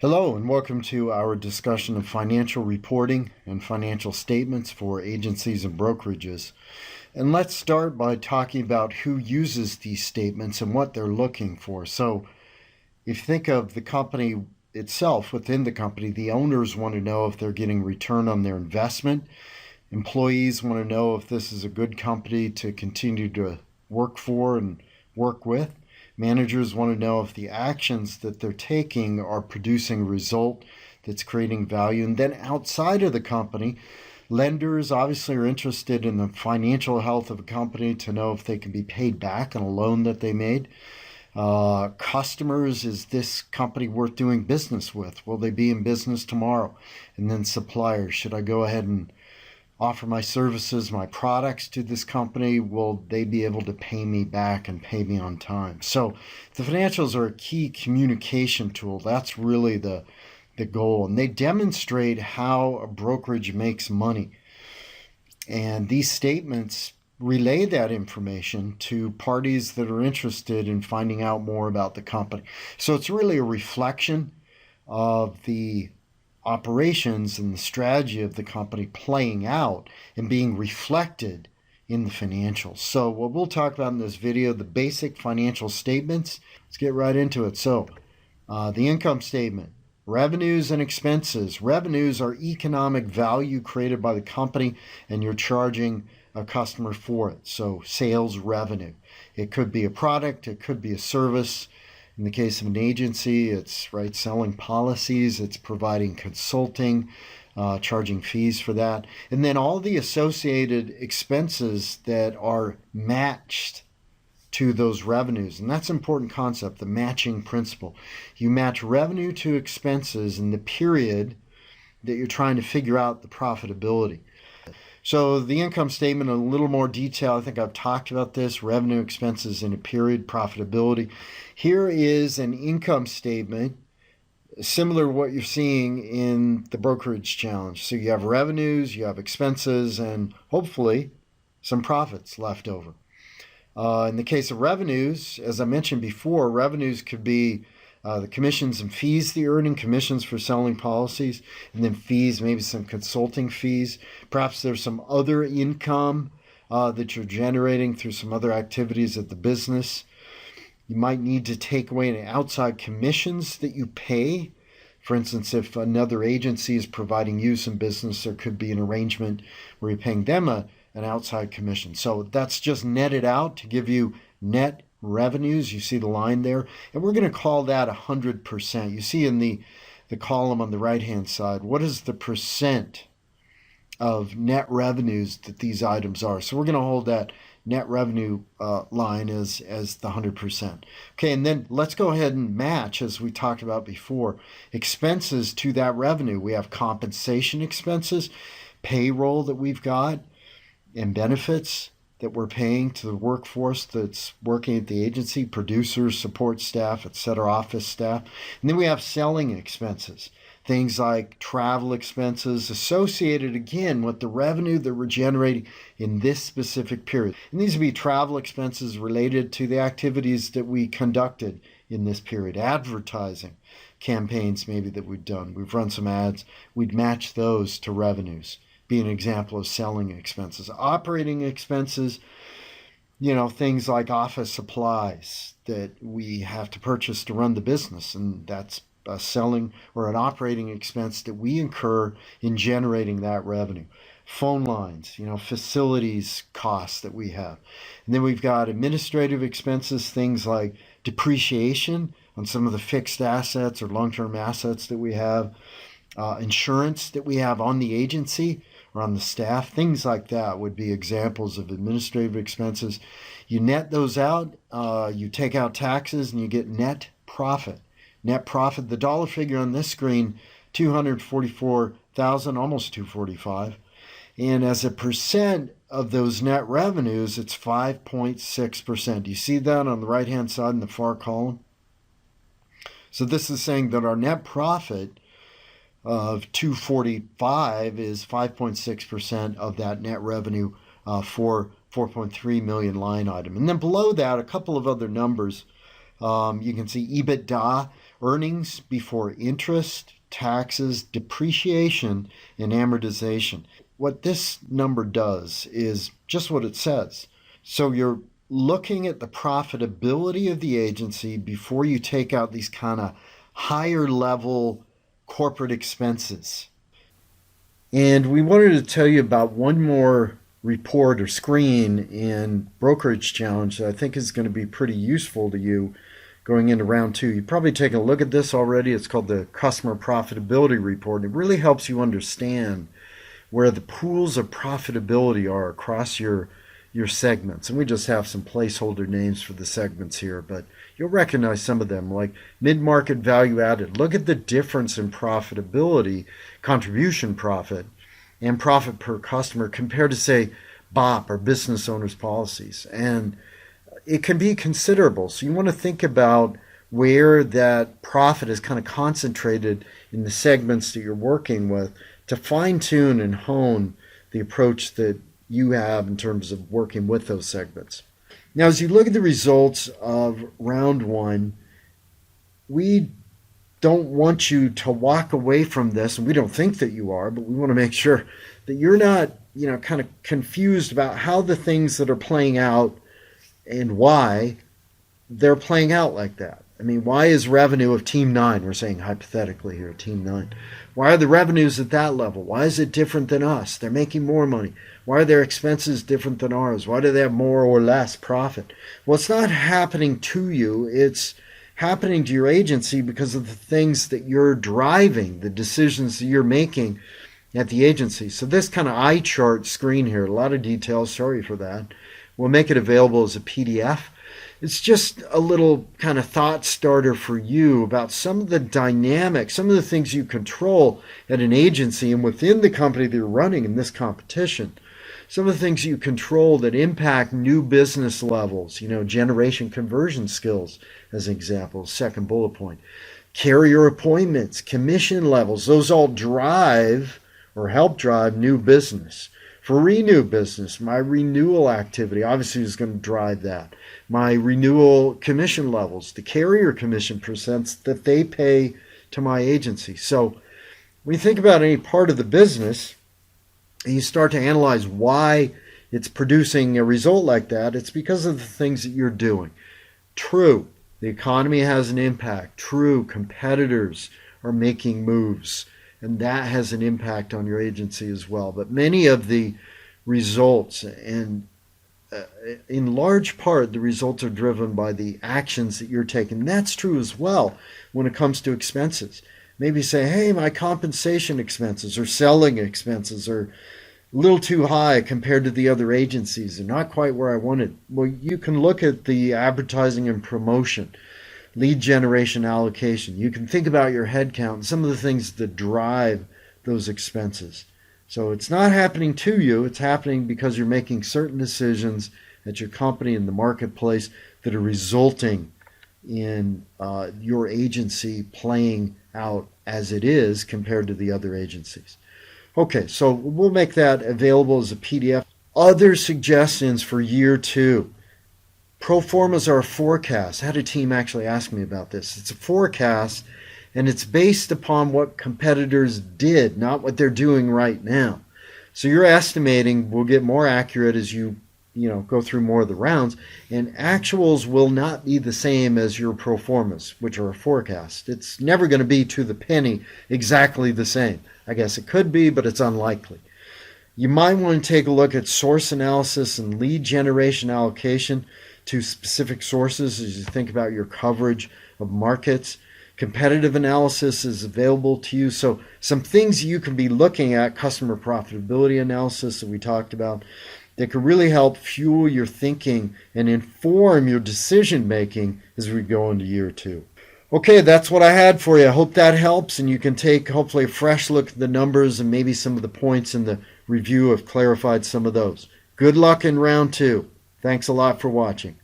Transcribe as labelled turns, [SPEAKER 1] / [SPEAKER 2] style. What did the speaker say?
[SPEAKER 1] Hello and welcome to our discussion of financial reporting and financial statements for agencies and brokerages. And let's start by talking about who uses these statements and what they're looking for. So if you think of the company itself, within the company, the owners want to know if they're getting return on their investment. Employees want to know if this is a good company to continue to work for and work with. Managers want to know if the actions that they're taking are producing a result that's creating value. And then outside of the company, lenders obviously are interested in the financial health of a company to know if they can be paid back on a loan that they made. Customers, is this company worth doing business with? Will they be in business tomorrow? And then suppliers, should I go ahead and offer my services, my products to this company? Will they be able to pay me back and pay me on time? So the financials are a key communication tool. That's really the goal. And they demonstrate how a brokerage makes money. And these statements relay that information to parties that are interested in finding out more about the company. So it's really a reflection of the operations and the strategy of the company playing out and being reflected in the financials. So what we'll talk about in this video, the basic financial statements. Let's get right into it. So the income statement, revenues and expenses. Revenues are economic value created by the company and you're charging a customer for it. So sales revenue. It could be a product, it could be a service. In the case of an agency, it's selling policies, it's providing consulting, charging fees for that. And then all the associated expenses that are matched to those revenues. And that's an important concept, the matching principle. You match revenue to expenses in the period that you're trying to figure out the profitability. So the income statement in a little more detail. I think I've talked about this, revenue, expenses in a period, profitability. Here is an income statement similar to what you're seeing in the brokerage challenge. So you have revenues, you have expenses, and hopefully some profits left over. In the case of revenues, as I mentioned before, revenues could be the commissions and fees that you're earning, commissions for selling policies, and then fees, maybe some consulting fees. Perhaps there's some other income that you're generating through some other activities at the business. You might need to take away any outside commissions that you pay. For instance, if another agency is providing you some business, there could be an arrangement where you're paying them an outside commission. So that's just netted out to give you net revenues. You see the line there, and we're going to call that 100%. You see in the column on the right hand side, what is the percent of net revenues that these items are? So we're going to hold that net revenue line as the 100%. Okay, and then let's go ahead and match, as we talked about before, expenses to that revenue. We have compensation expenses, payroll that we've got, and benefits that we're paying to the workforce that's working at the agency, producers, support staff, etc., office staff. And then we have selling expenses, things like travel expenses associated, again, with the revenue that we're generating in this specific period. And these would be travel expenses related to the activities that we conducted in this period. Advertising campaigns maybe that we've done. We've run some ads. We'd match those to revenues. Be an example of selling expenses. Operating expenses, things like office supplies that we have to purchase to run the business, and that's a selling or an operating expense that we incur in generating that revenue. Phone lines, facilities costs that we have. And then we've got administrative expenses, things like depreciation on some of the fixed assets or long-term assets that we have, insurance that we have on the agency or on the staff, things like that would be examples of administrative expenses. You net those out, you take out taxes, and you get net profit. Net profit, the dollar figure on this screen, 244,000, almost 245. And as a percent of those net revenues, it's 5.6%. Do you see that on the right-hand side in the far column? So this is saying that our net profit of 245 is 5.6% of that net revenue for 4.3 million line item. And then below that, a couple of other numbers You can see EBITDA, earnings before interest, taxes, depreciation, and amortization. What this number does is just what it says. So you're looking at the profitability of the agency before you take out these kind of higher level corporate expenses. And we wanted to tell you about one more report or screen in Brokerage Challenge that I think is going to be pretty useful to you going into round two. You've probably taken a look at this already. It's called the Customer Profitability Report. It really helps you understand where the pools of profitability are across your segments. And we just have some placeholder names for the segments here, but you'll recognize some of them, like mid-market value added. Look at the difference in profitability, contribution profit, and profit per customer compared to, say, BOP or business owners policies. And it can be considerable. So you want to think about where that profit is kind of concentrated in the segments that you're working with to fine-tune and hone the approach that you have in terms of working with those segments. Now, as you look at the results of round one, we don't want you to walk away from this, and we don't think that you are, but we want to make sure that you're not, kind of confused about how the things that are playing out and why they're playing out like that. I mean, why is revenue of Team 9, we're saying hypothetically here, Team 9, why are the revenues at that level? Why is it different than us? They're making more money. Why are their expenses different than ours? Why do they have more or less profit? Well, it's not happening to you. It's happening to your agency because of the things that you're driving, the decisions that you're making at the agency. So this kind of eye chart screen here, a lot of details, sorry for that. We'll make it available as a PDF. It's just a little kind of thought starter for you about some of the dynamics, some of the things you control at an agency and within the company that you're running in this competition. Some of the things you control that impact new business levels, generation conversion skills, as an example, second bullet point. Carrier appointments, commission levels, those all drive or help drive new business. For renew business, my renewal activity obviously is going to drive that. My renewal commission levels, the carrier commission percents that they pay to my agency. So when you think about any part of the business, and you start to analyze why it's producing a result like that, it's because of the things that you're doing. True, the economy has an impact. True, competitors are making moves, and that has an impact on your agency as well. But many of the results, and in large part, the results are driven by the actions that you're taking. That's true as well when it comes to expenses. Maybe say, hey, my compensation expenses or selling expenses are a little too high compared to the other agencies. They're not quite where I wanted. Well, you can look at the advertising and promotion, lead generation allocation. You can think about your headcount and some of the things that drive those expenses. So it's not happening to you. It's happening because you're making certain decisions at your company in the marketplace that are resulting in your agency playing out as it is compared to the other agencies. Okay, so we'll make that available as a PDF. Other suggestions for year two. Pro formas are a forecast. I had a team actually ask me about this. It's a forecast, and it's based upon what competitors did, not what they're doing right now. So your estimating will get more accurate as you go through more of the rounds, and actuals will not be the same as your pro formas, which are a forecast. It's never going to be to the penny exactly the same. I guess it could be, but it's unlikely. You might want to take a look at source analysis and lead generation allocation to specific sources as you think about your coverage of markets. Competitive analysis is available to you. So some things you can be looking at, customer profitability analysis that we talked about, that could really help fuel your thinking and inform your decision making as we go into year two. Okay, that's what I had for you. I hope that helps, and you can take hopefully a fresh look at the numbers, and maybe some of the points in the review have clarified some of those. Good luck in round two. Thanks a lot for watching.